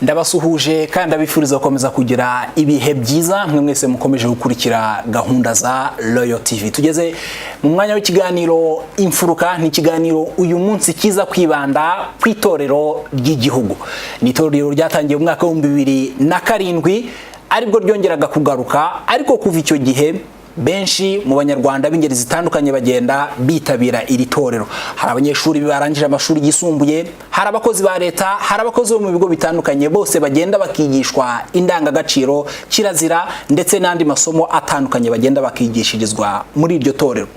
ndabasuhuje kandi abifuriza gukomeza kugira ibihe byiza mwe mwese mukomeje gukurikira gahunda za Royal TV. Tugeze mu mwanya w'ikiganiro Imfuruka, ni ikiganiro uyu munsi kiza kwibanda ku itorero ry'igihugu. Ni itorero ryatangiye mu mwaka wa 2007 aribwo ryongeraga kugaruka, ariko kuva icyo gihe benshi mu banyarwanda b'ingeri zitandukanye bagenda bitabira iri torero. Hari abanyeshuri barangije amashuri yisumbuye, hari abakozi ba leta, hari abakozi bo mu bigo bitandukanye, bose bagenda bakigishwa indangagaciro, kirazira ndetse n'andi masomo atandukanye bagenda bakigishirizwa muri iryo torero.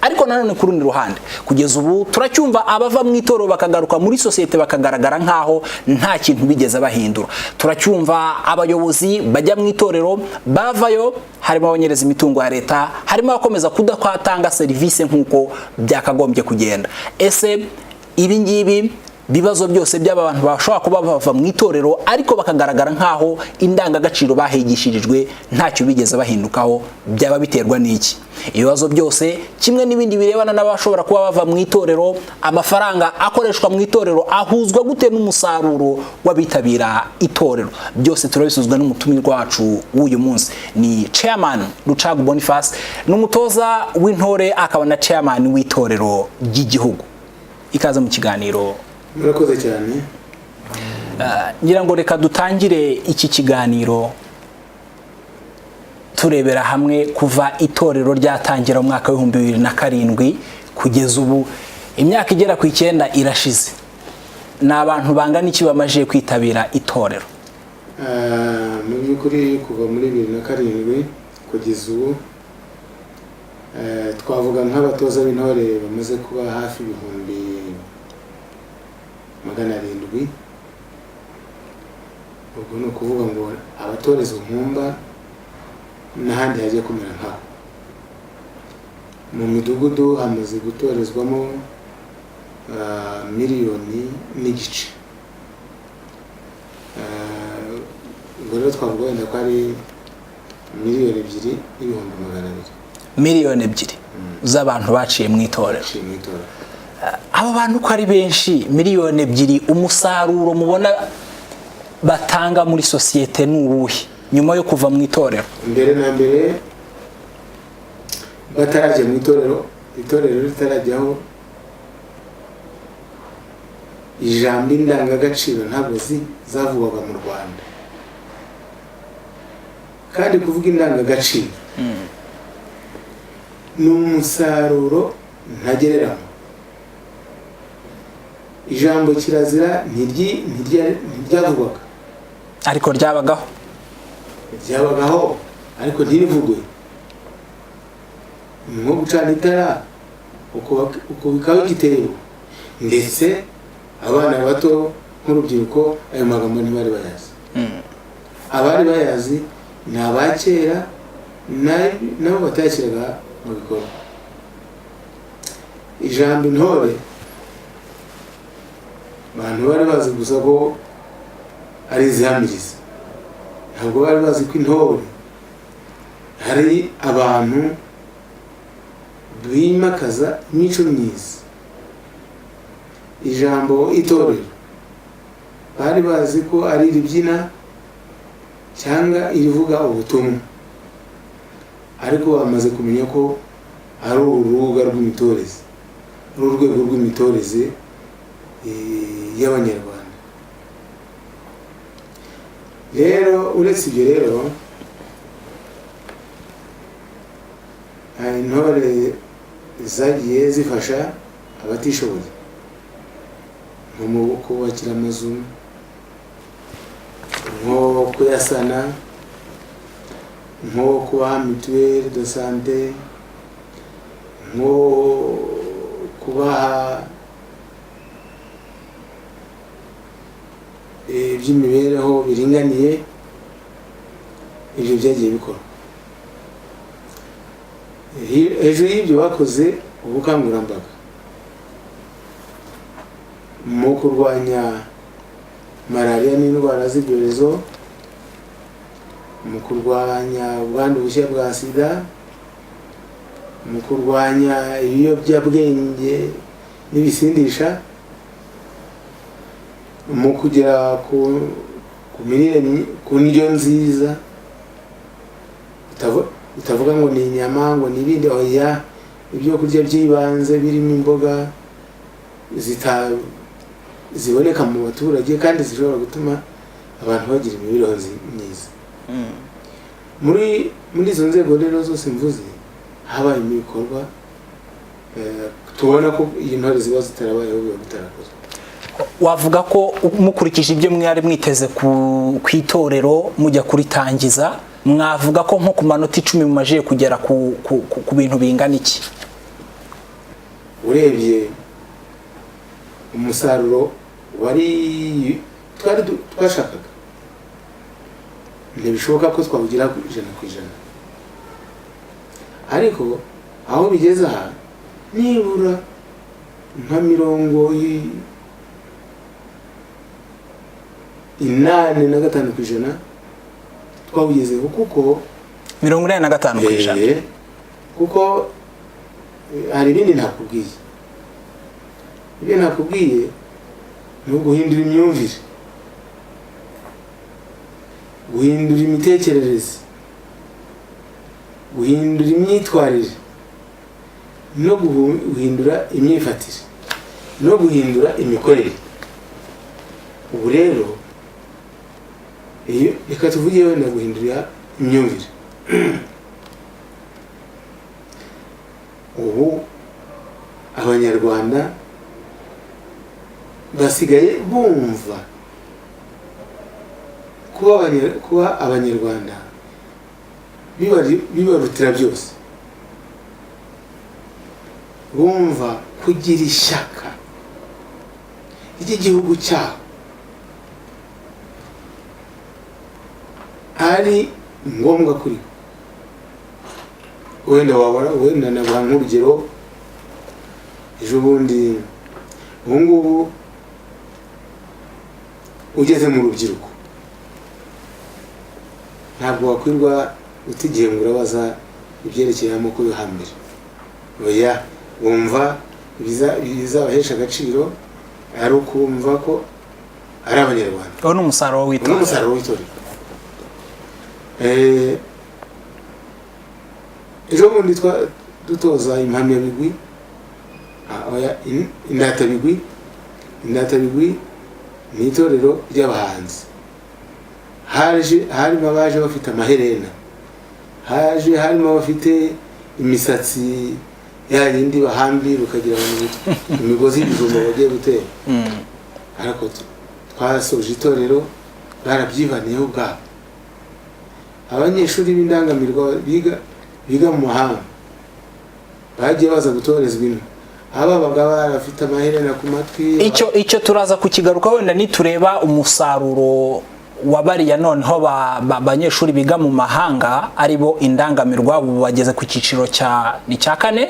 Ariko nanone ku rundi ruhande, kugeza ubu turacyumva abava mu itorero bakagaruka muri societe bakagaragara nkaho nta kintu bigeze bahindura. Turacyumva abayobozi bajya mu itorero bavayo, harimo abanyereza imitungo ya leta, harimo abakomeza kudakwatanga serivisi nkuko byakagombye kugenda. Ese ibi ngibi bibazo byose by'aba bantu bashobora kuba bava mu itorero ariko bakagaragara nkaho indangagaciro bahigishirijwe ntacyo bigeze bahindukaho, byaba biterwa n'iki? Ibibazo byose kimwe n'ibindi birebana n'abashobora kuba bava mu itorero, amafaranga akoreshwa mu itorero ahuzwa gute n'umusaruro w'abitabira itorero, byose turabisuzwa n'umutumirwa wacu w'uyu munsi. Ni Chairman Rucagu Boniface, n'umutoza w'intore akaba na Chairman w'itorero ry'igihugu. Ikaze mu kiganiro. Murakoze cyane. Ngira ngo reka dutangire iki kiganiro turebera hamwe kuva itorero ryatangira mu mwaka wa 2007 kugeza ubu, imyaka igera ku 9 irashize. N'abantu bangana iki bamaje kwitabira itorero? Mu by'ukuri kuva muri 2007 kugeza ubu twavuga nk'abatoza b'intore bamaze kuba hafi 700. Ubwo ni ukuvuga ngo abatoreza nkumba n'ahandi hagiye kumera nk'aho. Mu midugudu hamaze gutorezwamo miliyoni n'igice. Ubwo rero twavuga wenda ko ari miliyoni 2,200,000. Miliyoni 2 z'abantu baciye mu itorero. Abo bantu ko ari benshi, miliyoni 2, umusaruro mubona batanga muri societe n'uwuhe nyuma yo kuva mu itorero? Mbere na mbere bataraje mu itorero ritarajyaho, ijambo indangagaciro ntabwo zavugwaga mu Rwanda. Kandi kuvuga indangagaciro ni umusaruro ntagereranywa. Ijambo kirazira ntiryavugwaga, ariko ryabagaho ariko ntirivugwe. Nko gucana itara, ukubikaho igitebo, ndetse abana bato nk'urubyiruko ayo magambo ntibari bayazi. Abari bayazi ni abakera nabo batayashyiraga mu bikorwa. Ijambo intore abantu bari bazi gusa ko ari izihamiriza, ntabwo bari bazi ko intore hari abantu bimakaza imico myiza. Ijambo itorero bari bazi ko ari iribyina cyangwa irivuga ubutumwa, ariko bamaze kumenya ko ari urubuga rw'imitoreze, ari urwego rw'imitoreze y'Abanyarwanda. Rero uretse ibyo rero, intore zagiye zifasha abatishoboye nko mu kubakira amazu, nko kuyasana, nko kubaha mituelle de santé, nko kubaha by'imibereho biringaniye. Ibyo byagiye bikorwa. Hejuru y'ibyo bakoze ubukangurambaga mu kurwanya malaria n'indwara z'ibyorezo, mu kurwanya ubwandu bushya bwa sida, mu kurwanya ibiyobyabwenge n'ibisindisha, mu kugera ku ku mirire ku ndyo nziza, utavuga ngo ni inyama ngo ni ibindi, oya, ibyo kurya by'ibanze birimo imboga ziboneka mu baturage kandi zishobora gutuma abantu bagira imibereho myiza. Muri izo nzego rero zose mvuze habaye ibikorwa tubona ko iyi ntore ziba zitarabayeho biba bitarakozwe. Wavuga ko mukurikije ibyo mwari mwiteze ku itorero mujya kuritangiza, mwavuga ko nko ku manota 10 mumaje kugera ku bintu bingana iki? Urebye umusaruro wari twashakaga, ntibishoboka ko twawugira 100%, ariko aho bigeze aha nibura nka 85% twawugezeho, kuko 85%, kuko hari ibindi nakubwiye. Ibyo nakubwiye ni uguhindura imyumvire, guhindura imitekerereze, guhindura imyitwarire, no guhindura imyifatire, no guhindura imikorere. Ubu rero reka tuvuge wenda guhindura imyumvire. Ubu abanyarwanda basigaye bumva kuba abanyarwanda bibarutira byose, bumva kugira ishyaka ry'igihugu cyabo ari ngombwa kuri wenda nabura nk'urugero. Ejo bundi ubungubu ugeze mu rubyiruko ntabwo wakwirwa utigiye ngo urabaza ibyerekeye amoko yo hambere, oya, wumva bizabahesha agaciro ari ukumva ko ari abanyarwanda. uwo ni umusaruro w'itorero. Ejo bundi dutoza impamyabigwi, indatabigwi ni itorero ry'abahanzi. Harimo abaje bafite amaherena, harimo abafite imisatsi ya yindi bahambira ukagira imigozi y'ibijumba bagiye gutera. Ariko twasoje itorero barabyibaniyeho ubwabo. Abanyeshuri b'indangamirwa biga mu mahanga bagiye baza gutorezwa ino, ababaga barafite amaherena ku matwi. Icyo turaza kukigaruka wenda nitureba umusaruro wabariya noneho abanyeshuri biga mu mahanga aribo indangamirwa, ubu bageze ku cyiciro cya 4.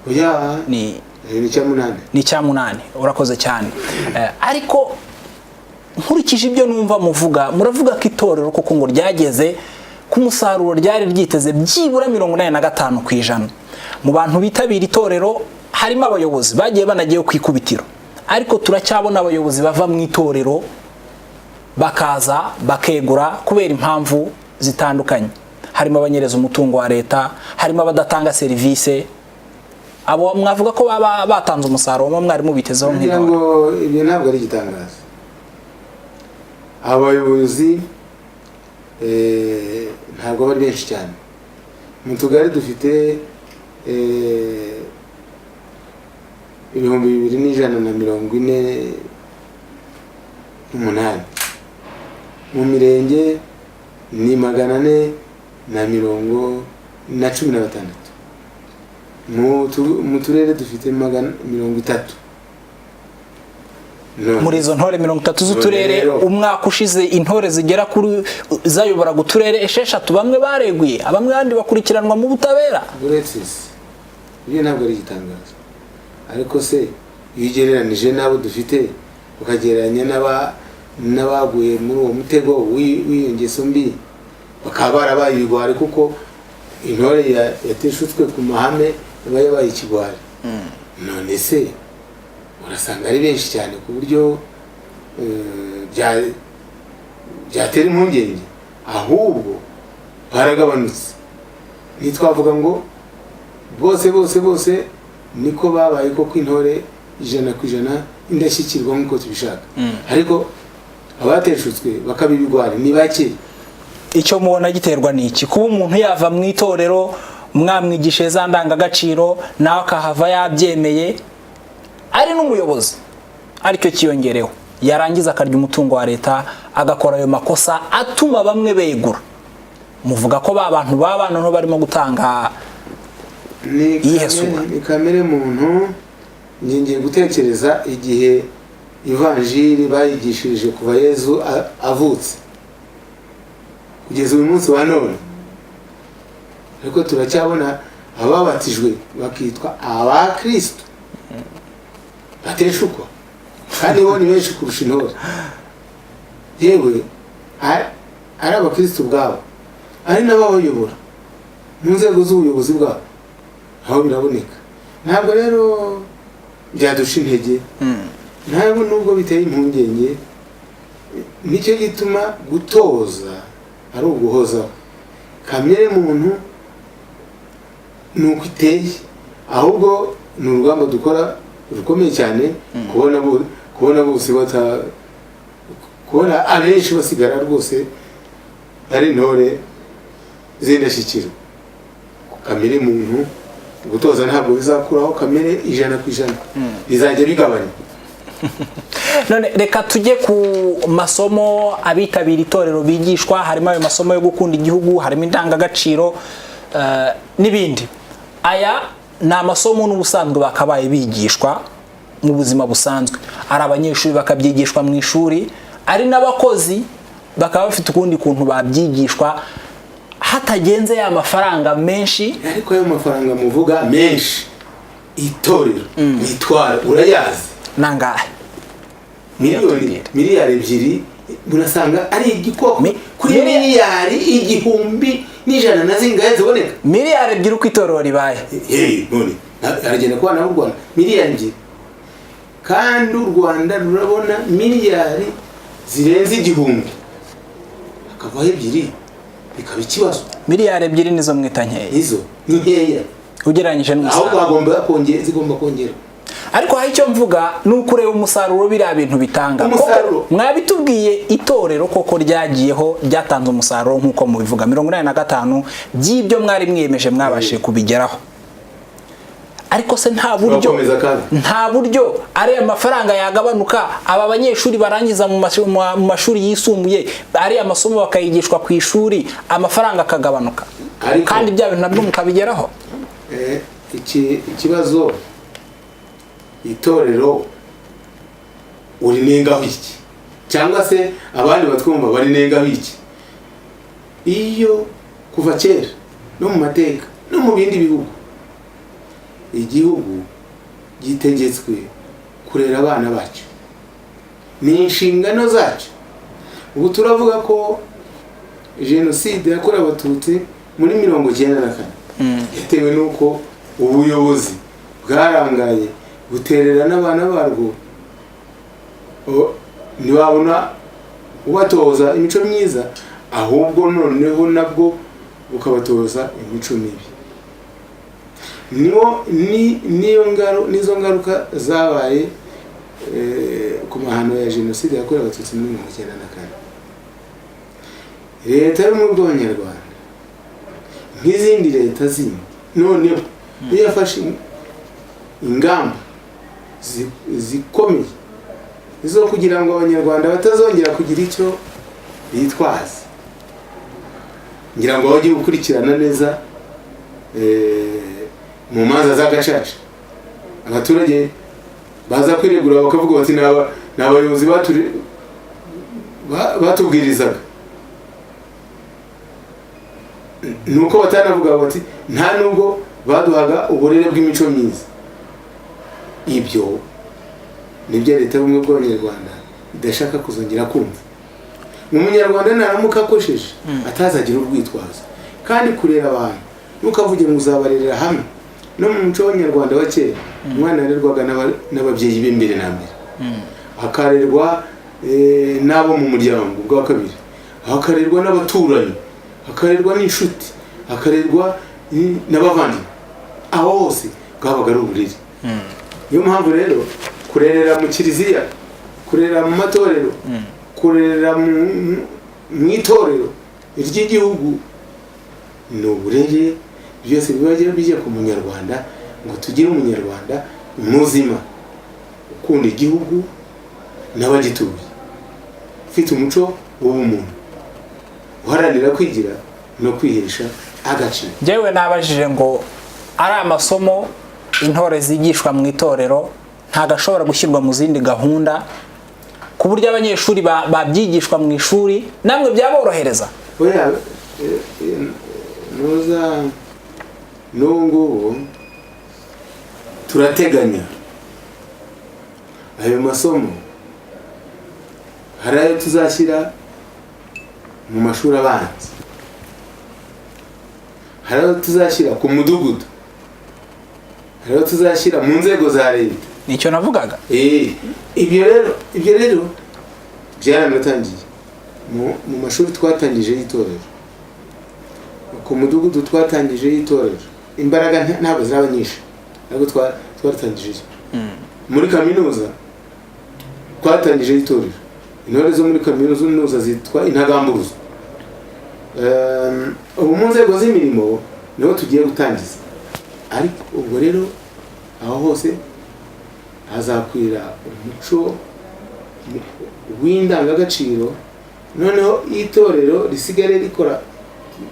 Oya, ni 8. Ni 8. Urakoze cyane. Ariko nkurikije ibyo numva muravuga ko itorero koko ngo ryageze ku musaruro ryari ryiteze byibura 85%. Mu bantu bitabira itorero harimo abayobozi bagiye banagiye kwikubitiro, ariko turacyabona abayobozi bava mu itorero bakaza bakegura kubera impamvu zitandukanye. Harimo abanyereza umutungo wa leta, harimo abadatanga serivisi. Abo mwavuga ko baba batanze umusaruro mwari mubitezeho nk'ibyo ngo ibyo ntabwo ari gitangaza. Abayobozi ntabwo bari benshi cyane. Mu tugari dufite 2148, mu mirenge ni 416, mu turere dufite 30. Muri izo ntore 30 z'uturere umwaka ushize intore zigera kuri zayobora guturere 6 bamwe bareguye, abamwe bandi bakurikiranwa mu butabera. Uretse ibyo ntabwo ari gitangaza. Ariko se yigereranije nabo dufite ukagereranya n'abaguye muri uwo mutego w'ingeso mbi bakaba barabaye ibigwari, kuko intore yateshutswe ku mahame yabaye ikigwari. None se urasanga ari benshi cyane ku buryo byatera impungenge, ahubwo baragabanutse. Ntitwavuga ngo bose niko babaye koko intore 100% indashyikirwa nk'uko tubishaka, ariko abateshutswe bakabibigwara ni bake. Icyo mubona giterwa n'iki? Kuba umuntu yava mu itorero mwamwigishe za ndangagaciro nawe akahava yabyemeye ari n'umuyobozi, aricyo kiyongereho yarangiza akarya umutungo wa leta agakora ayo makosa atuma bamwe begura. Muvuga ko ba bantu babana no barimo gutanga ni kamere muntu. Ngiye gutekereza igihe ivanjiri bayigishirije kuva Yezu avutse kugeza uyu munsi wa none, ariko turacyabona ababatijwe bakitwa abakristo bateshukwa, kandi bo ni benshi kurusha intore. Yewe ari abakristo ubwabo, ari n'ababayobora mu nzego z'ubuyobozi bwabo, aho biraboneka. Ntabwo rero byadusha intege, ntabwo nubwo biteye impungenge. Nicyo gituma gutoza ari uguhozaho. Kamere muntu nuko iteye, ahubwo ni urugamba dukora rukomeye cyane kubona bose kubona abenshi basigara rwose ari intore z'indashyikirwa. Kamere muntu gutoza ntabwo bizakuraho kamere 100%, bizajya bigabanya. None reka tujye ku masomo abitabira itorero bigishwa. Harimo ayo masomo yo gukunda igihugu, harimo indangagaciro n'ibindi. Aya ni amasomo n'ubusanzwe bakabaye bigishwa mu buzima busanzwe. Ari abanyeshuri bakabyigishwa mu ishuri, ari n'abakozi bakaba bafite ukundi kuntu babyigishwa hatagenze ya mafaranga menshi. Ariko ayo mafaranga muvuga menshi, itorero nitwara urayazi nangahe? miliyari 2 burasanga ari igikoko kuri miliyari 1,100 na zingahe ziboneka. Miliyari 2 uko itorero ribaye, none aragenda kwa na Rwanda miliyari 2, kandi u Rwanda rurabona miliyari zirenze 1,000, akavaho 2 bikaba ikibazo. Miliyari 2 nizo mwita nkeya? Izo ni nkeya ugereranyije n'umusaruro, ahubwo zigomba kongera. Ariko hari icyo mvuga ni ukureba umusaruro biriya bintu bitanga. Mwabitubwiye itorero koko ryagiyeho ryatanze umusaruro nk'uko mubivuga, 85 by'ibyo mwari mwiyemeje mwabashije kubigeraho. Ariko se nta buryo ari amafaranga yagabanuka, aba banyeshuri barangiza mu mashuri yisumbuye ari amasomo bakayigishwa ku ishuri, amafaranga akagabanuka, kandi bya bintu nabyo mukabigeraho. Ikibazo itorero uri nengaho iki, cyangwa se abandi batwumva bari nengaho iki? Iyo kuva kera no mu mateka no mu bindi bihugu, igihugu gitegetswe kurera abana bacyo, ni inshingano zacyo. Ubu turavuga ko jenoside yakorewe Abatutsi muri 1994 yatewe nuko ubuyobozi bwarangaye guterera n'abana barwo, ntibabona ubatoza imico myiza, ahubwo noneho nabwo ukabatoza imico mibi. Nizo ngaruka zabaye ku mahano ya jenoside yakorewe Abatutsi muri 1994. Leta yo mu Rwanda nk'izindi leta zimwe noneho yafashe ingamba zikomeye zo kugira ngo abanyarwanda batazongera kugira icyo bitwaza. Ngira ngo bajye gukurikirana neza mu manza z'agacaca, abaturage baza kwiregura bakavuga bati n'abayobozi batubwirizaga, nuko batanavuga bati nta nubwo baduhaga uburere bw'imico myiza. Ibyo nibyo leta y'ubumwe bw'abanyarwanda idashaka kuzongera kumva. Umunyarwanda naramuka akosheje atazagira urwitwazo, kandi kurera abantu nukavuge ngo uzabarerera hamwe. No mu muco w'Abanyarwanda wa kera umwana yarerwaga n'ababyeyi b'imbere na mbere, akarerwa n'abo mu muryango bwa kabiri, hakarerwa n'abaturanyi, hakarerwa n'inshuti, hakarerwa n'abavandimwe. Aho hose bwabaga ari uburere. Niyo mpamvu rero kurerera mu kiliziya, kurerera mu matorero, kurerera mu itorero ry'igihugu ni uburere. Byose bibagira bijya ku munyarwanda ngo tugire umunyarwanda muzima ukunda igihugu n'abagituye, ufite umuco w'ubumuntu, uharanira kwigira no kwihesha agaciro. Njyewe nabajije ngo ari amasomo intore zigishwa mu itorero ntago ashobora gushyirwa mu zindi gahunda ku buryo abanyeshuri babyigishwa mu ishuri namwe byaborohereza. Oya, noza n'ubu turateganya ayo masomo, hari ayo tuzashyira mu mashuri abanza, hari ayo tuzashyira ku mudugudu, hari ayo tuzashyira mu nzego za leta. Nicyo navugaga. Ibyo rero byaranatangiye mu mashuri twatangije y'itorero, ku mudugudu twatangije y'itorero. Imbaraga ntabwo ziraba nyinshi, ntabwo twatangije. Muri kaminuza twatangije y'itorero, intore zo muri kaminuza zitwa intagamburuzo. Ubu mu nzego z'imirimo niho tugiye gutangiza, ariko ubwo rero aho hose hazakwira umuco w'indangagaciro, noneho itorero risigare rikora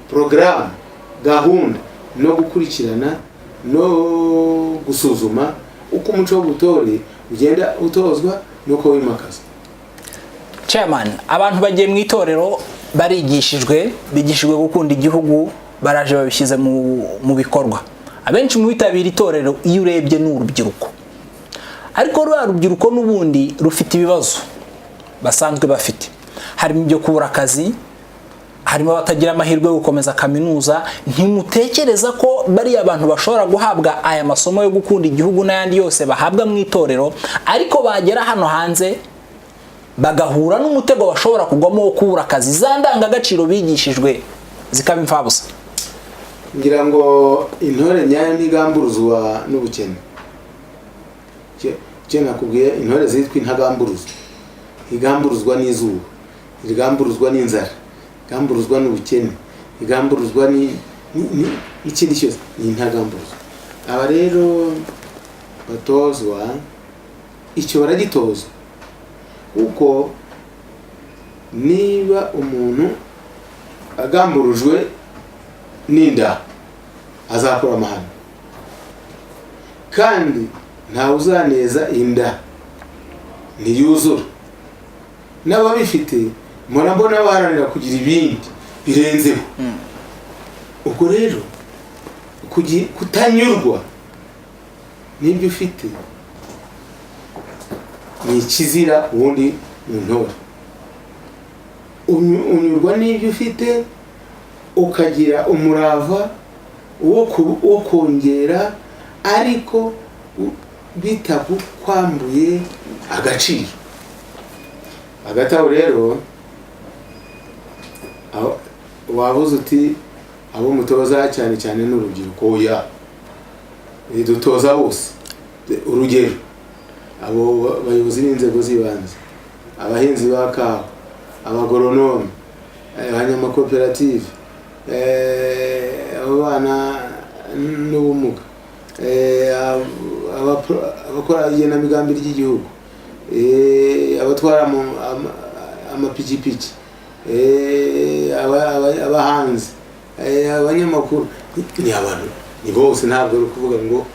porogaramu, gahunda no gukurikirana no gusuzuma uko umuco w'ubutore ugenda utozwa nuko wimakaza. Chairman, abantu bagiye mu itorero barigishijwe, bigishijwe gukunda igihugu, baraje babishyize mu bikorwa. Abenshi mu bitabira itorero iyo urebye n'urubyiruko, ariko rwa rubyiruko n'ubundi rufite ibibazo basanzwe bafite. Harimo ibyo kubura akazi, harimo abatagira amahirwe yo gukomeza kaminuza. Ntimutekereza ko bari abantu bashobora guhabwa aya masomo yo gukunda igihugu n'ayandi yose bahabwa mu itorero, ariko bagera hano hanze bagahura n'umutego bashobora kugwamo wo kubura akazi, za ndangagaciro bigishijwe zikaba imfabusa? Ngira ngo intore nyayo ntigamburuzwa n'ubukene. Cyo nakubwiye, intore zitwa intagamburuzo, igamburuzwa n'izuba, igamburuzwa n'inzara, igamburuzwa n'ubukene, igamburuzwa n'ikindi cyose, ni intagamburuzo. Aba rero batozwa icyo baragitozwa, kuko niba umuntu agamburujwe n'inda azakora amahano, kandi ntawe uzaneza inda ntiyuzura. N'ababifite murabona baharanira kugira ibindi birenzeho. Ubwo rero kutanyurwa n'ibyo ufite ni ikizira ubundi mu ntore. Unyurwa n'ibyo ufite, ukagira umurava wo kongera, ariko bitagukwambuye agaciro. Hagati aho rero wabuze uti abo mutoza cyane cyane n'urubyiruko. Oya, dutoza bose. Urugero, abo bayobozi b'inzego z'ibanze, abahinzi ba kawa, abagoronome, abanyamakoperative, abo bana n'ubumuga, abakora igenamigambi ry'igihugu, abatwara amapikipiki, abahanzi, abanyamakuru, ni abantu, ni bose. Ntabwo ari ukuvuga ngo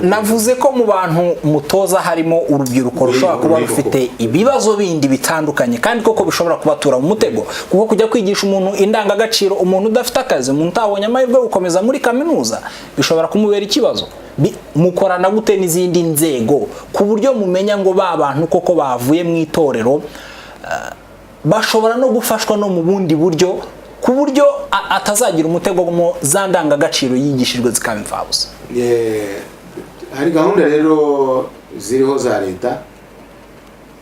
navuze ko mu bantu mutoza harimo urubyiruko rushobora kuba rufite ibibazo bindi bitandukanye, kandi koko bishobora kubatura mu mutego, kuko kujya kwigisha umuntu indangagaciro, umuntu udafite akazi, umuntu utabonye amahirwe yo gukomeza muri kaminuza, bishobora kumubera ikibazo. Mukorana gute n'izindi nzego ku buryo mumenya ngo ba bantu koko bavuye mu itorero bashobora no gufashwa no mu bundi buryo, ku buryo atazagira umutego mu za ndangagaciro yigishijwe zikaba imfabusa? Hari gahunda rero ziriho za leta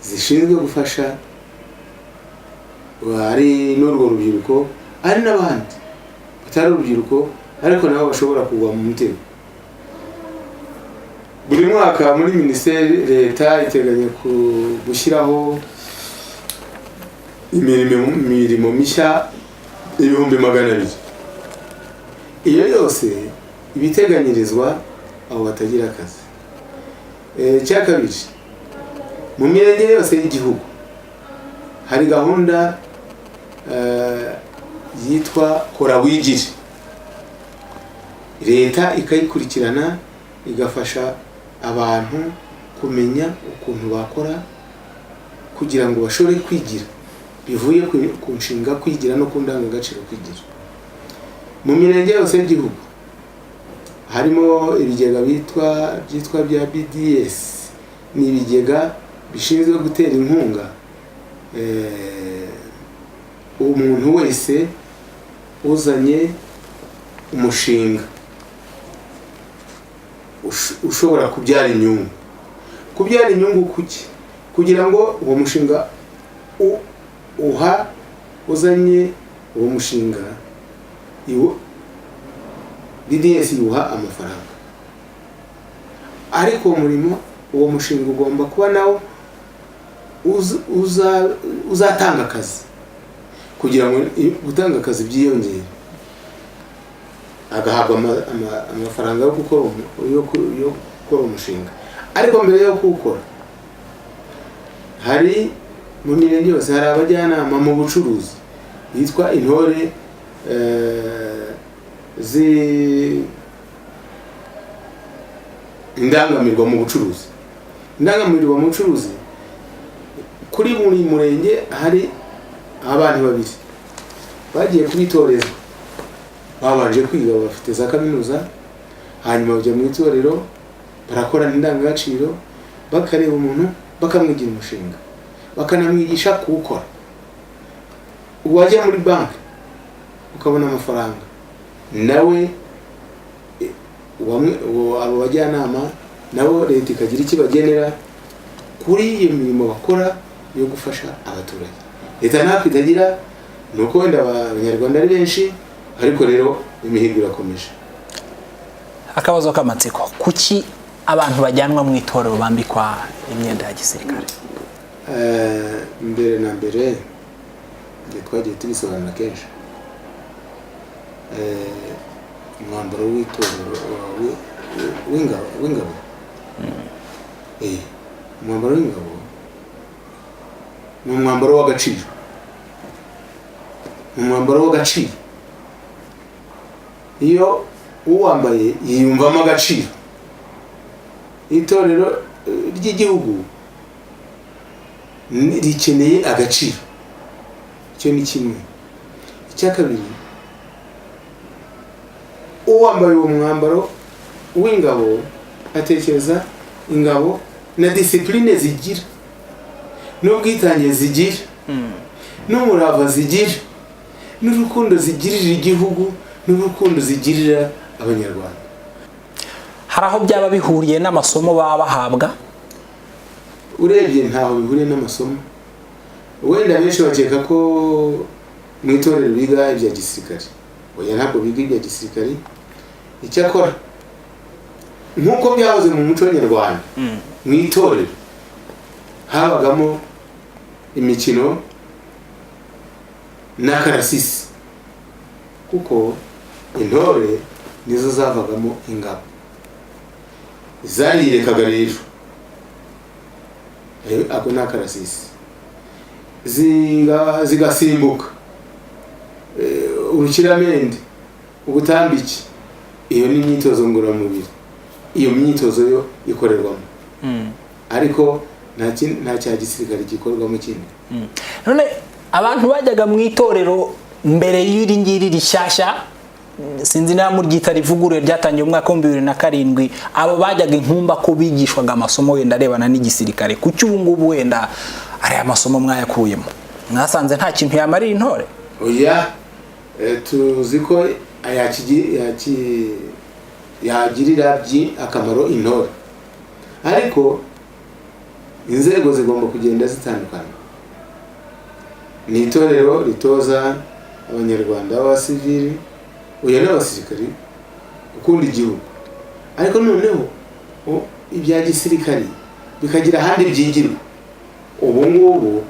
zishinzwe gufasha ari n'urwo rubyiruko ari n'abandi batari urubyiruko ariko nabo bashobora kugwa mu mutego. Buri mwaka muri minisiteri leta iteganya gushyiraho imirimo mishya 200,000. Iyo yose ibiteganyirizwa abo batagira akazi. Cya kabiri, mu mirenge yose y'igihugu hari gahunda yitwa Kora Wigire. Leta ikayikurikirana igafasha abantu kumenya ukuntu bakora kugira ngo bashobore kwigira bivuye ku nshinga kwigira no ku ndangagaciro kwigira. Mu mirenge yose y'igihugu harimo ibigega byitwa bya BDS, ni ibigega bishinzwe gutera inkunga umuntu wese uzanye umushinga ushobora kubyara inyungu. Kubyara inyungu kuki? Kugira ngo uwo mushinga uzanye uwo mushinga BDS yuha amafaranga, ariko uwo mushinga ugomba kuba nawo uzatanga akazi kugira ngo gutanga akazi byiyongere, agahabwa amafaranga yo gukora umushinga. Ariko mbere yo kuwukora hari mu mirenge yose hari abajyanama mu bucuruzi yitwa intore indangamirwa mu bucuruzi. Indangamirwa mu bucuruzi kuri buri murenge hari abantu babiri bagiye kubitorezwa, babanje kwiga, bafite za kaminuza, hanyuma bajya mu itorero barakorana indangagaciro, bakareba umuntu bakamwigira umushinga, bakanamwigisha kuwukora. Wajya muri banki ukabona amafaranga, nawe abo bajyanama nabo leta ikagira ikibagenera kuri iyo mirimo bakora yo gufasha abaturage. Leta ntabwo itagira, nuko wenda abanyarwanda ari benshi, ariko rero imihigo irakomeje. Akabazo k'amatsiko, kuki abantu bajyanwa mu itorero bambikwa imyenda ya gisirikare? Mbere na mbere twagiye tubisobanura kenshi. Umwambaro w'itorero w'ingabo umwambaro w'ingabo ni umwambaro w'agaciro. Umwambaro w'agaciro, iyo uwambaye yiyumvamo agaciro. Itorero ry'igihugu rikeneye agaciro, icyo ni kimwe. Icya kabiri, uwambaye uwo mwambaro w'ingabo atekereza ingabo na discipline zigira, n'ubwitange zigira, n'umurava zigira, n'urukundo zigirira igihugu, n'urukundo zigirira abanyarwanda. Hari aho byaba bihuriye n'amasomo baba bahabwa? Urebye ntaho bihuriye n'amasomo. Wenda benshi bakeka ko mu itorero biga ibya gisirikare. Oya, ntabwo biga ibya gisirikare. Icyakora nk'uko byahoze mu muco nyarwanda, mu itorero habagamo imikino n'akarasisi, kuko intore nizo zavagamo ingabo. Zarirekaga rero, ako n'akarasisi, zigasimbuka, urukiramende, ubutambiki. Iyo ni imyitozo ngororamubiri. Iyo myitozo yo ikorerwamo, ariko nta cya gisirikare gikorwamo kindi. None abantu bajyaga mu itorero mbere y'iri ngiri rishyashya, sinzi na muryita rivuguruye ryatangiye mu mwaka wa 2007, abo bajyaga inkumba ko bigishwaga amasomo wenda arebana n'igisirikare. Kuki ubu ngubu wenda ari amasomo mwayakuyemo? Mwasanze nta kintu yamarira intore? Oya, tuzi ko yagirira akamaro intore, ariko inzego zigomba kugenda zitandukana. ni itorero ritoza abanyarwanda b'abasivili oya n'abasirikari gukunda igihugu, ariko noneho ibya gisirikari bikagira ahandi byigirwa. Ubu ngubu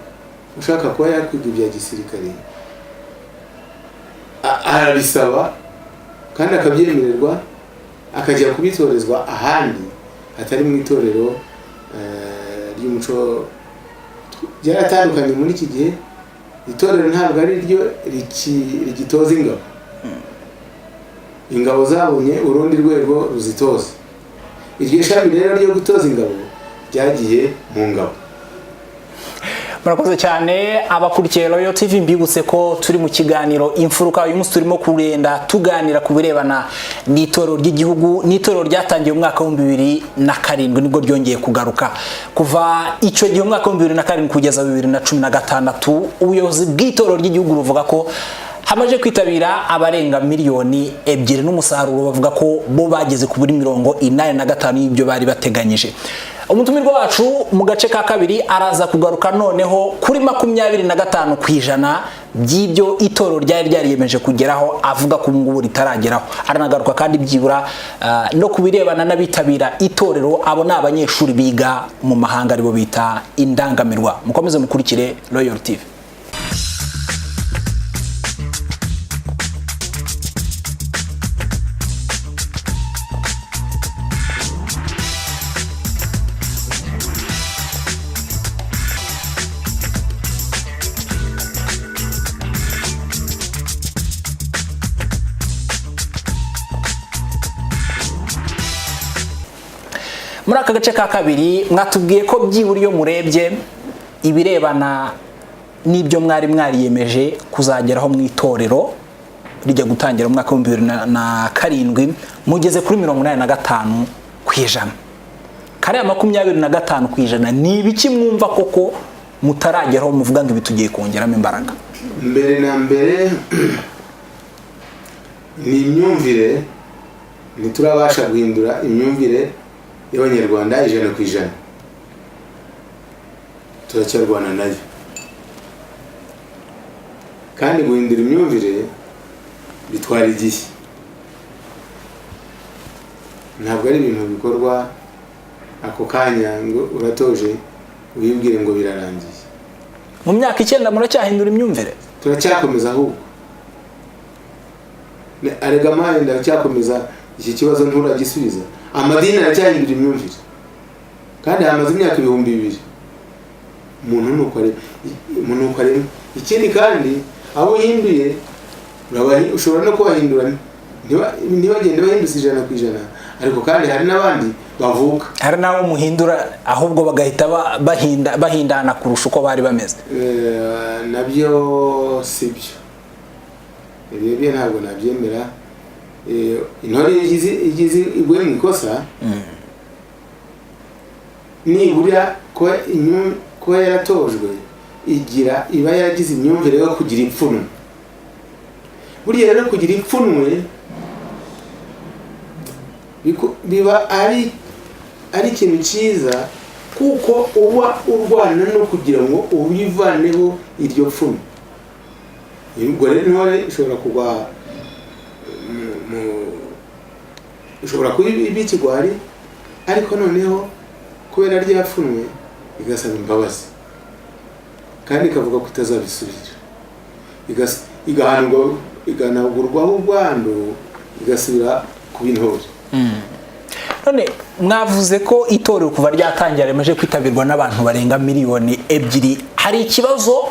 ushaka kuba yakwiga ibya gisirikari arabisaba kandi akabyemererwa, akajya kubitorezwa ahandi hatari mu itorero ry'umuco. Byaratandukanye muri iki gihe, itorero ntabwo ari ryo rigitoza ingabo. Ingabo zabonye urundi rwego ruzitoza. Iryo shami rero ryo gutoza ingabo ryagiye mu ngabo. Murakoze cyane abakurikiye Royal TV, mbibutse ko turi mu kiganiro Imfuruka. Uyu munsi turimo kurenda tuganira ku birebana n'itorero ry'igihugu, n'itorero ryatangiye mu mwaka wa 2007 nibwo ryongeye kugaruka. Kuva icyo gihe mu mwaka wa 2007 kugeza 2016 ubuyobozi bw'itorero ry'igihugu ruvuga ko hamaje kwitabira abarenga miliyoni 2 n'umusaruro bavuga ko bo bageze ku buri 85 y'ibyo bari bateganyije. Umutumirwa wacu mu gace ka kabiri araza kugaruka noneho kuri 25% by'ibyo itorero ryariyemeje kugeraho, avuga ko ngubu ritarageraho. Aranagaruka kandi byibura no kubirebana n'abitabira itorero, abo n'abanyeshuri biga mu mahanga aribo bita indangamirwa. Mukomeze mukurikire Royal TV. Muri aka gace ka kabiri mwatubwiye ko byiburiyo murebye ibirebana n'ibyo mwariyemeje kuzageraho mu itorero rijya gutangira mu mwaka wa 2007 mugeze kuri 85%. Kare ya 25% ni ibiki mwumva koko mutarageraho muvuga ngo ibitugiye kongeramo imbaraga? Mbere na mbere ni imyumvire, niturabasha guhindura imyumvire y'Abanyarwanda 100%. Turacyarwana nayo, kandi guhindura imyumvire bitwara igihe, ntabwo ari ibintu bikorwa ako kanya ngo uratoje wibwire ngo birarangiye. Mu myaka 9 muracyahindura imyumvire? Turacyakomeza ahubwo. Arega maye ndacyakomeza iki kibazo nturagisubiza. Amadini aracyahindura imyumvire, kandi hamaze imyaka 2000. Umuntu nuko ari ikindi, kandi abo hinduye ushobora no kubahindura ntibagende bahindutse 100%, ariko kandi hari n'abandi bavuka, hari nabo muhindura ahubwo bagahita bahindana kurusha uko bari bameze. Nabyo sibyo, ibyo ntabwo nabyemera. Intore igize igwe mu ikosa, nibura ko yaratojwe iba yagize imyumvire yo kugira ipfunwe. Buriya rero kugira ipfunwe biba ari ikintu cyiza, kuko uba urwana no kugira ngo ubivaneho iryo pfunwe. Ubwo rero intore ishobora kuba ibikigwari, ariko noneho kubera ryapfunwe igasaba imbabazi, kandi ikavuga ko itazabisubira, iganagurwaho urwando, igasubira kuba intore. None mwavuze ko itorero kuva ryatangira rimaze kwitabirwa n'abantu barenga miliyoni 2. Hari ikibazo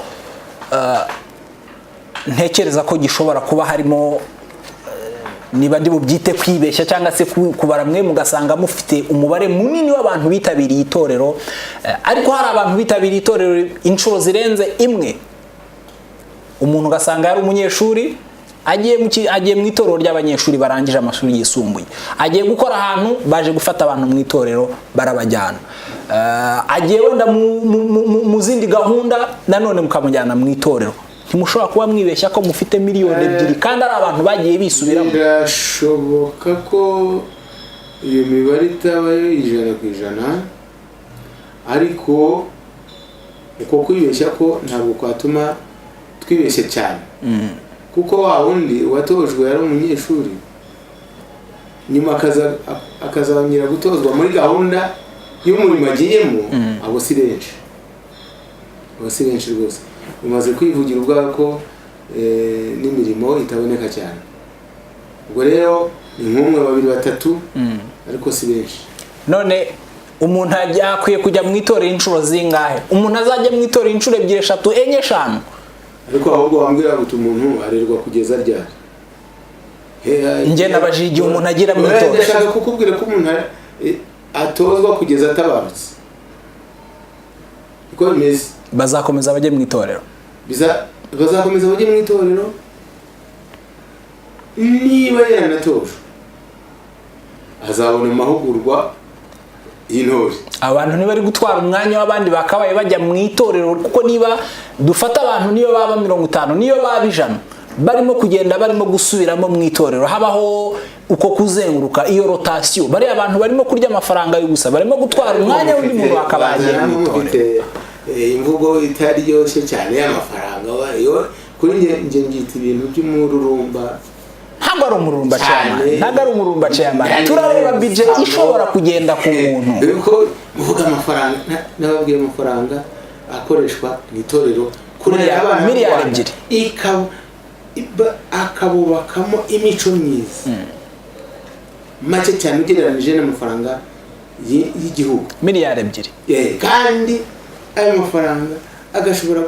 ntekereza ko gishobora kuba harimo, niba ndi bubyite kwibeshya cyangwa se kubara mwe mugasanga mufite umubare munini w'abantu bitabiriye itorero, ariko hari abantu bitabiriye itorero inshuro zirenze imwe. Umuntu ugasanga yari umunyeshuri agiye mu itorero ry'abanyeshuri barangije amashuri yisumbuye, agiye gukora ahantu, baje gufata abantu mu itorero barabajyana, agiye wenda mu zindi gahunda, nanone mukamujyana mu itorero. Ntimushobora kuba mwibeshya ko mufite miliyoni 2 kandi ari abantu bagiye bisubiramo? Birashoboka ko iyo mibare itabayo 100%, ariko uko kwibeshya ko ntabwo kwatuma twibeshye cyane kuko wa wundi watojwe yari umunyeshuri nyuma akazabanyira gutozwa muri gahunda y'umurimo agiyemo abo si benshi rwose umaze kwivugira ubwawe ko n'imirimo itaboneka cyane ubwo rero ni nk'umwe babiri batatu ariko si benshi. None umuntu akwiye kujya mu itorero inshuro zingahe? Umuntu azajya mu itorero inshuro 2 3 4 5? Ariko ahubwo wambwira ngo umuntu arerwa kugeza ryari? Nge nabajije igihe umuntu agira mu itorero. Ndashaka kukubwira ko umuntu atozwa kugeza atabarutse. Iko bimeze. Bazakomeza bajye mu itorero. Bazakomeza bajye mu itorero niba yaranatojwe azabona amahugurwa y'intore. Abantu ntibari gutwara umwanya w'abandi bakabaye bajya mu itorero kuko niba dufata abantu niyo baba 50 niyo baba 100 barimo kugenda barimo gusubiramo mu itorero habaho uko kuzenguruka iyo rotation bari abantu barimo kurya amafaranga yo gusa barimo gutwara umwanya w'undi muntu bakabaye mu itorero. Imvugo itari yose cyane y'amafaranga yo kuri nge ngita ibintu by'umururumba. Ntabwo ari umurumba cyane, ntabwo ari umurumba cyane. Turareba budget ishobora kugenda ku muntu. Kuko muvuga amafaranga nababwiye amafaranga akoreshwa mu itorero kuri abana miliyari 2 akabubakamo imico myiza make cyane ugereranije n'amafaranga y'igihugu miliyari 2. Kandi ayo mafaranga agashobora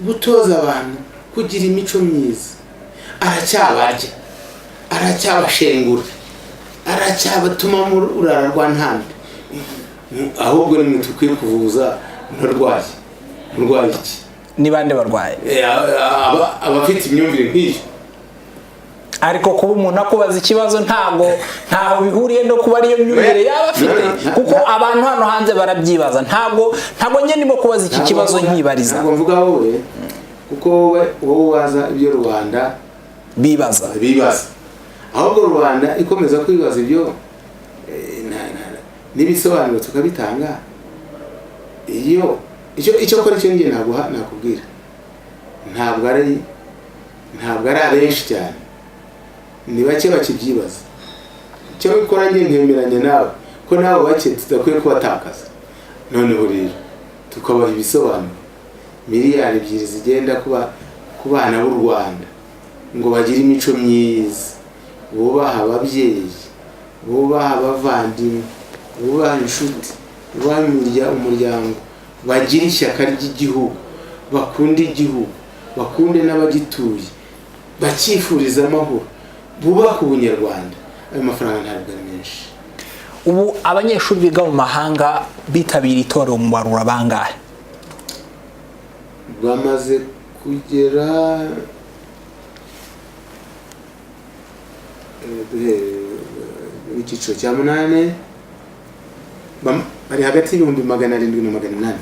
gutoza abantu kugira imico myiza. Aracyabarya, aracyabashengura, aracyabatuma urara rwa ntande. Ahubwo ni tukwiye kuvuza murwaye iki? Ni bande barwaye? Abafite imyumvire nk'iyo. Ariko kuba umuntu akubaza ikibazo ntaho bihuriye no kuba ariyo myumvire yaba afite kuko abantu hano hanze barabyibaza. Ntabwo nge ndimo kubaza iki kibazo nkibariza. Ntabwo mvuga wowe kuko wowe waza ibyo Rwanda bibaza ahubwo Rwanda ikomeza kwibaza ibyo n'ibisobanuro tukabitanga. Iyo icyo kora cyo ngiye nakubwira ntabwo ari abenshi cyane, ni bake bakibyibaza. Icyo bikora ngiye nkemeranya nawe ko nabo bake tudakwiye kubatakaza. Noneho rero tukabaha ibisobanuro miliyari 2 zigenda ku bana b'u Rwanda ngo bagire imico myiza, bubaha ababyeyi, bubaha abavandimwe, bubaha inshuti, bubaha umuryango, bagire ishyaka ry'igihugu, bakunde igihugu, bakunde n'abagituye, bakifuriza amahoro, bubaha ubunyarwanda. Ayo mafaranga ntabwo ari menshi. Ubu abanyeshuri biga mu mahanga bitabira itorero mu barura bangahe? Bamaze kugera icyiciro cya 8 bari hagati y'ibihumbi 700 na 800.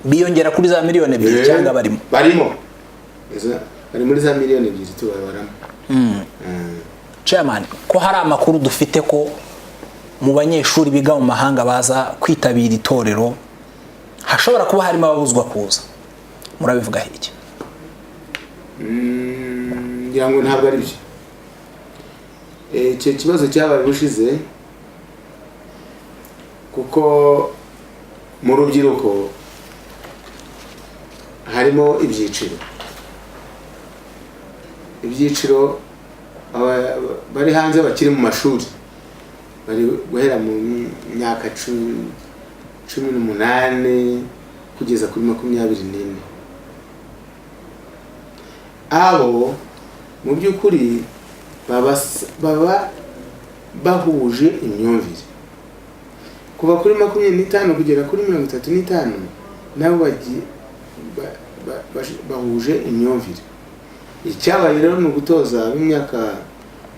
Biyongera kuri za miliyoni 2 cyangwa barimo bari muri za miliyoni 2 tubabaramo. Chairman, ko hari amakuru dufite ko mu banyeshuri biga mu mahanga baza kwitabira itorero hashobora kuba harimo ababuzwa kuza, murabivuga iki? Ngira ngo ntabwo ari byo. Icyo kibazo cyabaye bushize kuko mu rubyiruko harimo ibyiciro bari hanze bakiri mu mashuri, bari guhera mu myaka 18 kugeza kuri 24. Abo mu by'ukuri baba bahuje imyumvire kuva kuri 25 kugera kuri 35 nabo bahuje imyumvire. Icyabaye rero ni ugutoza b'imyaka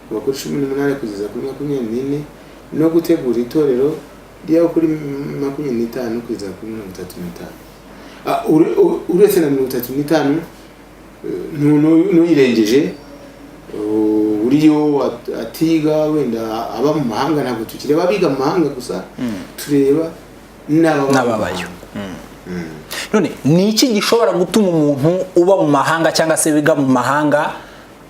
kuva kuri 18 kugeza kuri 24 no gutegura itorero ryaho kuri 25 kugeza kuri 35. Uretse na 35 n'uyirengeje uriyo atiga wenda aba mu mahanga. Ntabwo tukireba biga mu mahanga gusa, tureba n'ababayo. none ni iki gishobora gutuma umuntu uba mu mahanga cyangwa se wiga mu mahanga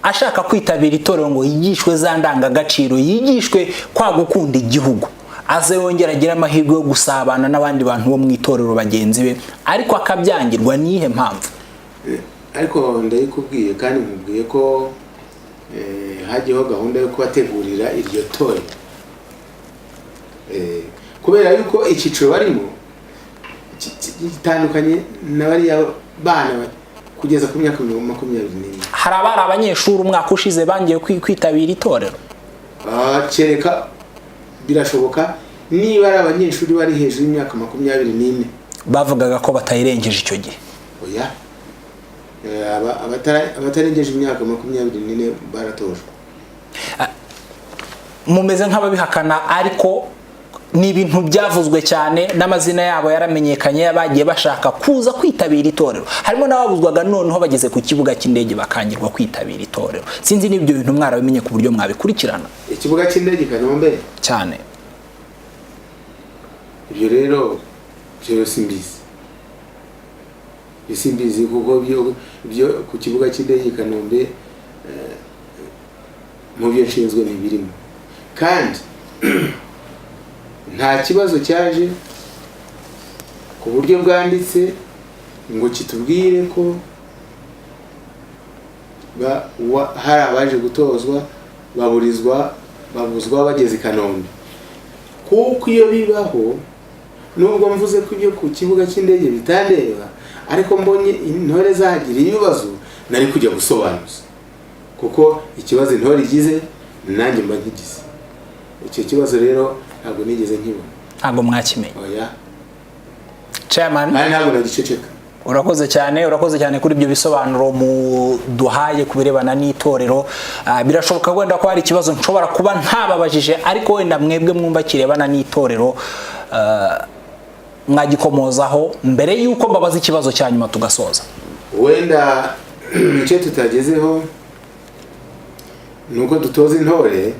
ashaka kwitabira itorero ngo yigishwe za ndangagaciro, yigishwe kwa gukunda igihugu, aze yongera agira amahirwe yo gusabana n'abandi bantu bo mu itorero bagenzi be, ariko akabyangirwa nihe mpamvu? Ariko ndayikubwiye kandi nkubwiye ko hagiyeho gahunda yo kubategurira iryo torero, kubera yuko icyiciro barimo gitandukanye n'abariya bana kugeza ku myaka 24. Hari abari abanyeshuri umwaka ushize bangiye kwitabira itorero? Kereka birashoboka niba ari abanyeshuri bari hejuru y'imyaka 24 bavugaga ko batayirengeje icyo gihe. Oya, abatarengeje imyaka 24 baratojwe. Mumeze nk'ababihakana, ariko ni ibintu byavuzwe cyane n'amazina yabo yaramenyekanye, bagiye bashaka kuza kwitabira itorero. Harimo n'ababuzwaga noneho bageze ku kibuga cy'indege bakangirwa kwitabira itorero. Sinzi n'ibyo bintu mwarabimenye ku buryo mwabikurikirana. Ikibuga cy'indege Kanombe cyane ibyo rero byo simbizi kuko byo ku kibuga cy'indege Kanombe mu byo nshinzwe n'ibirimo, kandi nta kibazo cyaje ku buryo bwanditse ngo kitubwire ko hari abaje gutozwa babuzwa bageze i Kanombe. Kuko iyo bibaho, nubwo mvuze ko ibyo ku kibuga cy'indege bitandeba, ariko mbonye intore zahagiriye ibibazo nari kujya gusobanuza, kuko ikibazo intore igize nanjye mba nkigize. Icyo kibazo rero ntabwo nigeze nkibona. Ntabwo mwakimenye? Oya. Chairman, ntabwo nagiceceka. Urakoze cyane kuri ibyo bisobanuro muduhaye kubirebana n'itorero. Birashoboka wenda ko hari ikibazo nshobora kuba ntababajije, ariko wenda mwebwe mwumva kirebana n'itorero mwagikomozaho mbere yuko mbabaza ikibazo cya nyuma tugasoza. Wenda icyo tutagezeho nuko dutoza intore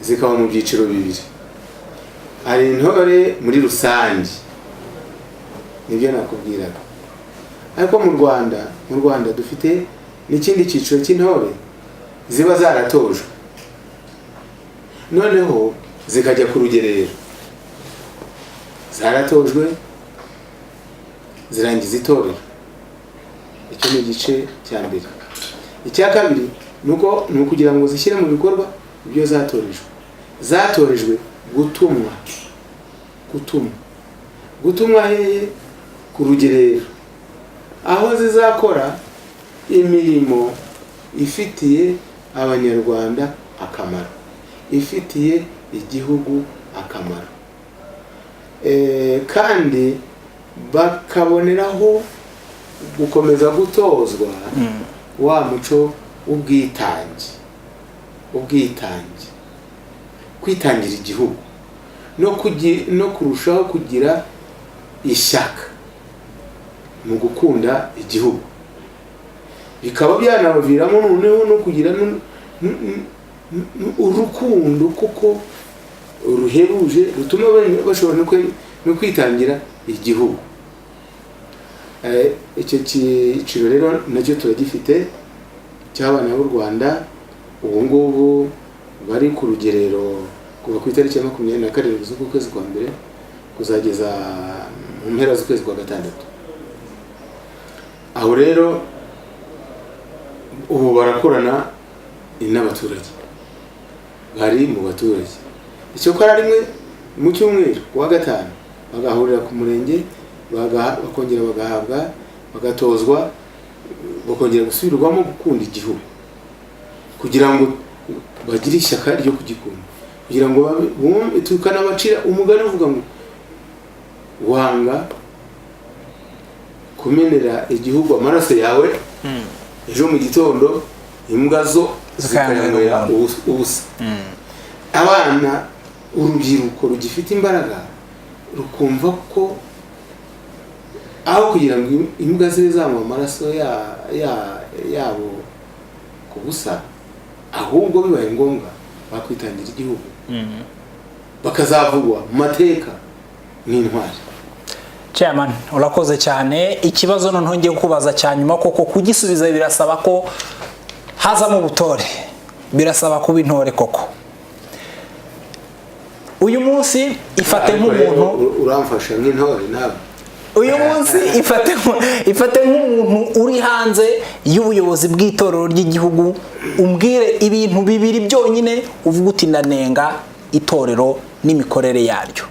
zikaba mu byiciro bibiri. Hari intore muri rusange, nibyo nakubwiraga, ariko mu Rwanda dufite n'ikindi cyiciro cy'intore ziba zaratojwe noneho zikajya ku rugerero. Zaratojwe zirangiza itorero. Icyo ni igice cya mbere. Icya kabiri nuko kugira ngo zishyire mu bikorwa ibyo zatorejwe gutumwa hehe? Ku rugerero, aho zizakora imirimo ifitiye abanyarwanda akamaro, ifitiye igihugu akamaro, kandi bakaboneraho gukomeza gutozwa wa muco ubwitange, kwitangira igihugu no kurushaho kugira ishyaka mu gukunda igihugu, bikaba byanabaviramo noneho no kugira urukundo kuko ruhebuje rutuma bashobora no kwitangira igihugu. Icyo cyiciro rero nacyo turagifite cy'abana b'u Rwanda ubu ngubu bari ku rugerero kuva ku itariki ya 27 z'ukwezi kwa mbere kuzageza mu mpera z'ukwezi kwa gatandatu. Aho rero ubu barakorana n'abaturage, bari mu baturage. Icyo kora rimwe mu cyumweru wa gatanu bagahurira ku murenge, bakongera bagatozwa, bakongera gusubirwamo gukunda igihugu, kugira ngo bagire ishyaka ryo kugikunda, kugira ngo tukanabacira umugani uvuga ngo wanga kumenera igihugu amaraso yawe, ejo mu gitondo imbwa zo zikayanywera ubusa. Abana, urubyiruko rugifite imbaraga rukumva ko aho kugira ngo imbwa zibe zanywa amaraso yabo ku busa, ahubwo bibaye ngombwa bakwitangira igihugu, bakazavugwa mu mateka n'intwari. Chairman, urakoze cyane. Ikibazo noneho ngiye kubaza cyanyuma koko kugisubiza birasaba ko hazamo ubutore, birasaba kuba intore koko. Uyu munsi ifate nk'umuntu uramfasha nk'intore nawe. Uyu munsi ifate nk'umuntu uri hanze y'ubuyobozi bw'itorero ry'igihugu, umbwire ibintu bibiri byonyine uvuga uti ndanenga itorero n'imikorere yaryo.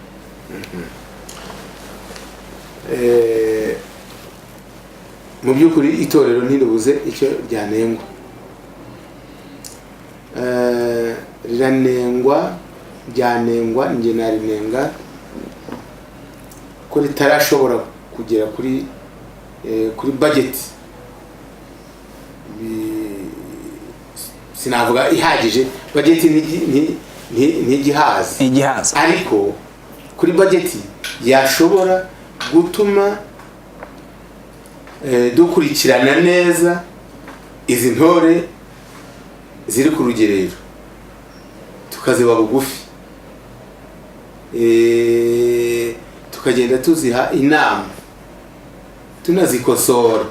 Mu by'ukuri itorero ntiribuze icyo ryanengwa. Ryanengwa njye narinenga ko ritarashobora kugera kuri budget sinavuga ihagije. Budget ntigihaza, ariko kuri budget yashobora gutuma dukurikirana neza izi ntore ziri ku rugerero, tukaziba bugufi, tukagenda tuziha inama, tunazikosora.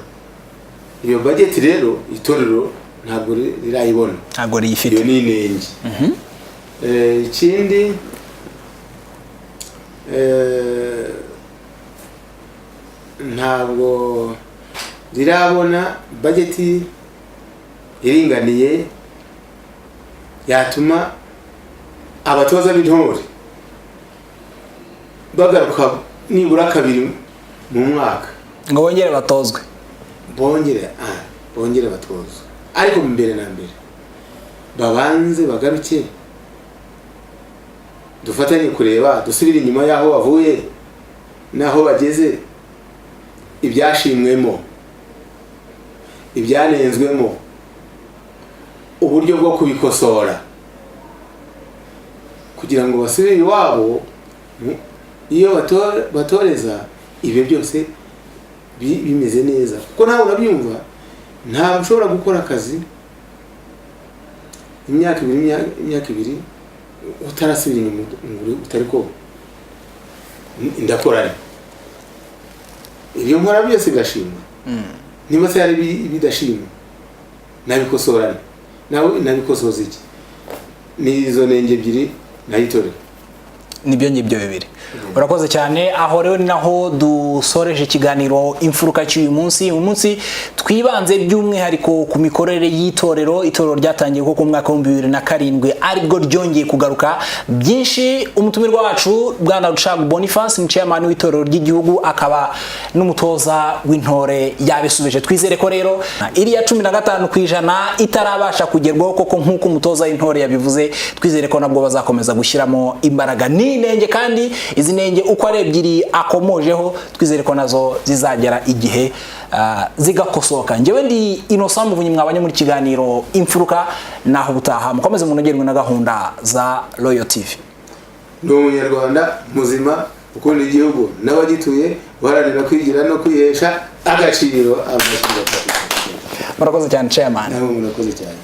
Iyo budget rero itorero ntabwo rirayibona, ntabwo riyifite. Iyo ni inenge. Ikindi ntabwo rirabona budget iringaniye yatuma abatoza b'intore bagaruka nibura kabiri mu mwaka ngo bongere batozwe, bongere batozwe. Ariko mbere na mbere babanze bagaruke, dufatanye kureba, dusubire inyuma y'aho bavuye n'aho bageze, ibyashimwemo, ibyanenzwemo, uburyo bwo kubikosora, kugira ngo basubire iwabo. Iyo batoreza ibyo byose bimeze neza, kuko nawe urabyumva, ntabwo ushobora gukora akazi imyaka ibiri utarasubira inyuma, utari ko ndakora ibyo nkora byose bigashimwa. Niba se hari bidashimwa nabikosorane, nawe nabikosoza iki? Ni izo nenge ebyiri nayitorera, nibyo ngibyo bibiri. Urakoze cyane. Aho rero ni naho dusoreje ikiganiro imfuruka cy'uyu munsi. Uyu munsi twibanze by'umwihariko ku mikorere y'itorero. Itorero ryatangiye ko mu mwaka wa 2007 aribwo ryongeye kugaruka. Byinshi umutumirwa wacu Bwana Rucagu Boniface ni chairman w'itorero ry'igihugu, akaba n'umutoza w'intore yabisubije. Twizere ko rero iriya 15% itarabasha kugerwaho koko nk'uko umutoza w'intore yabivuze, twizere ko nabwo bazakomeza gushyiramo imbaraga. N'inenge kandi izi nenge uko ari ebyiri akomojeho, twizere ko nazo zizagera igihe zigakosoka. Njyewe ndi Innocent Muvunyi, mwabanye muri kiganiro imfuruka, naho butaha mukomeze munogerwe na gahunda za Royal TV. Ni umunyarwanda muzima ukunda igihugu n'abagituye, uharanira kwigira no kwihesha agaciro. Murakoze cyane chairman. Murakoze cyane.